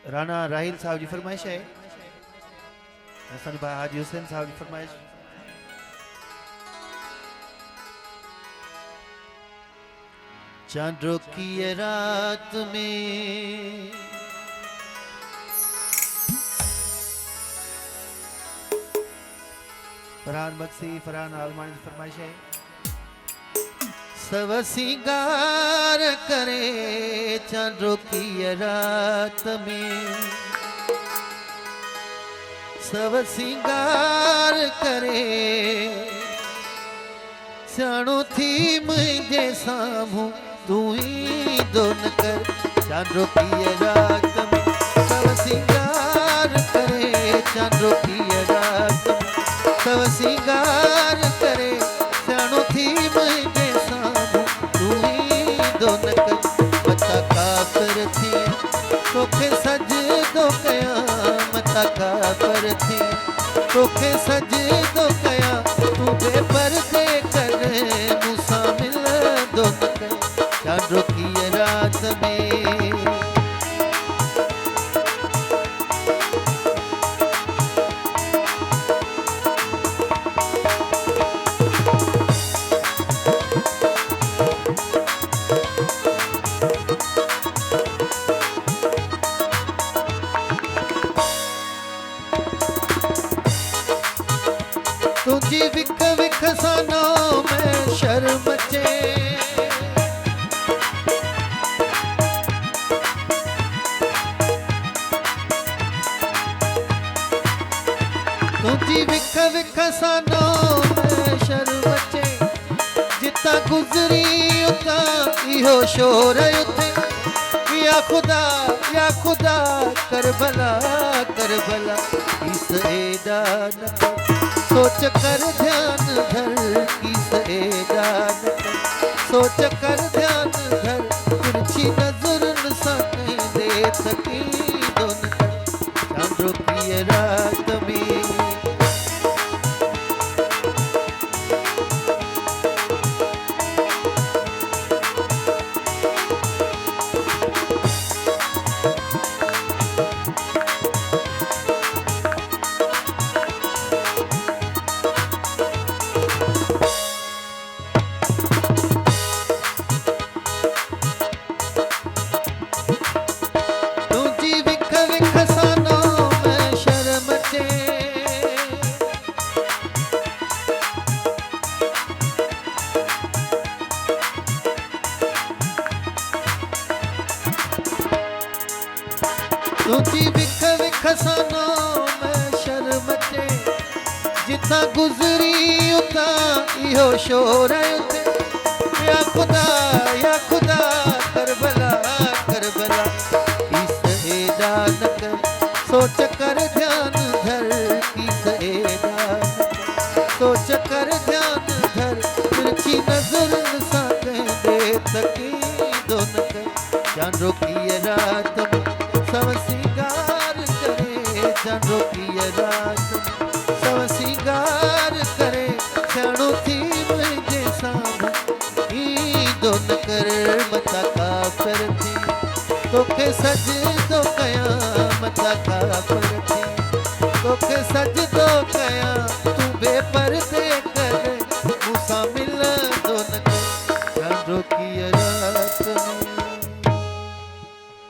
राणा राहिल साहब जी फरमाइश है। हसन भाई हाजी हुसैन साहब की फरमाइश। चांद की ये रात में फरहान बख्शी फरहान आलमानी की फरमाइश है। सब सिंगार करे चांदों की ये रात में, सब सिंगार करे सियाणो थी मुझे सामू तू ही दोन कर। चांदों की ये रात में सब सिंगार करे चांदों की ये रात में, सब सिंगार करे सियाणो थी मुझे सामू तू ही दोन कर। मता काफिर थी तोखे सज दो कया, मता काफिर थी तोखे सज दो कया, तू बेपर्दे कर मूसा मिल दोन कर। चांदों की ये रात में तुझी विख विख सानो में शर्म चे, तुझी विख विख सानो में शर्म चे, जिता गुजरी उता इहो शोर उथे। या खुदा कर भला इस एदा न कर, सोच कर ध्यान धर किस एदा न कर, सोच कर ध्यान धर तिरछी नजर न सके दे सकी दोन कर। चांदों की ये रात में तुझी विख विख सानो में शर्म चे, जिथा गुजरी उता इहो शोर उथे। या खुदा कर भला इस एदा न कर, सोच कर ध्यान धर किस एदा न कर, सोच कर ध्यान धर तिरछी नजर न सके दे सकी दोन कर। चांदों की ये रात में सब सिंगार करे चांदों की ये रात में, सब सिंगार करे सियाणो थी मुझे सामू ही दोन कर। मता काफिर थी तोखे सज दो कया, मता काफिर थी तोखे सज दो कया, तू बेपर्दे कर मूसा मिल दोन कर। चांदों की ये रात में